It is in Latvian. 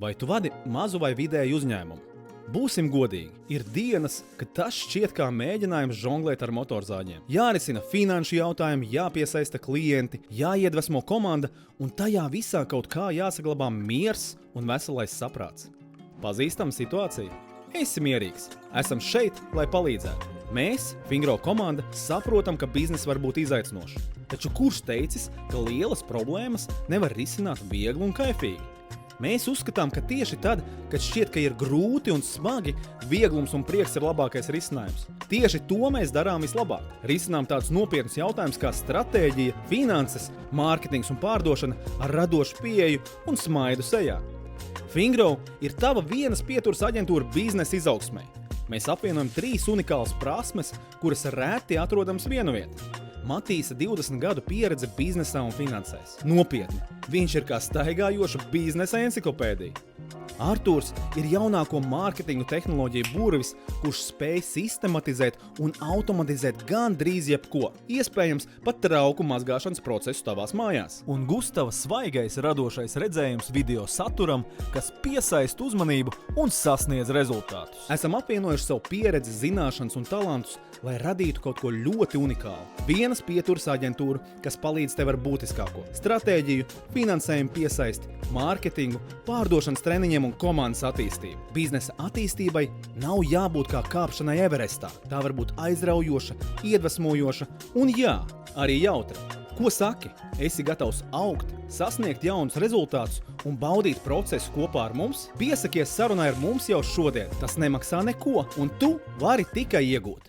Vai tu vadi mazu vai vidēju uzņēmumu? Būsim godīgi, ir dienas, kad tas šķiet kā mēģinājums žonglēt ar motorzāģiem. Jārisina finanšu jautājumi, jāpiesaista klienti, jāiedvesmo komanda, un tajā visā kaut kā jāsaglabā miers un veselais saprāts. Pazīstama situācija? Esi mierīgs. Esam šeit, lai palīdzētu. Mēs, Fingro komanda, saprotam, ka bizness var būt izaicinošs. Taču kurš teicis, ka lielas problēmas nevar risināt viegli un kaifīgi? Mēs uzskatām, ka tieši tad, kad šķiet, ka ir grūti un smagi, vieglums un prieks ir labākais risinājums. Tieši to mēs darām vislabāk. Risinām tādus nopietnus jautājumus kā stratēģija, finanses, mārketings un pārdošana ar radošu pieeju un smaidu sejā. Fingro ir tava vienas pieturas aģentūra biznesa izaugsmei. Mēs apvienojam 3 unikālas prasmes, kuras reti atrodams vienvietā. Matīsa 20 gadu pieredze biznesā un finansēs. Nopietni, viņš ir kā staigājoša biznesa enciklopēdija. Artūrs ir jaunāko mārketingu tehnoloģiju burvis, kurš spēj sistematizēt un automatizēt gandrīz jebko, iespējams pat trauku mazgāšanas procesu tavās mājās. Un Gustava svaigais radošais redzējums video saturam, kas piesaista uzmanību un sasniedz rezultātus. Esam apvienojuši savu pieredzi, zināšanas un talantus, lai radītu kaut ko ļoti unikālu. Vienas pieturas aģentūra, kas palīdz tev ar būtiskāko – stratēģiju, finansējumu piesaisti, mārketingu, pārdošanas treniņiem un komandas attīstību. Biznesa attīstībai nav jābūt kā kāpšanai Everestā. Tā var būt aizraujoša, iedvesmojoša un jā, arī jautra. Ko saki? Esi gatavs augt, sasniegt jaunus rezultātus un baudīt procesu kopā ar mums? Piesakies sarunai ar mums jau šodien. Tas nemaksā neko, un tu vari tikai iegūt.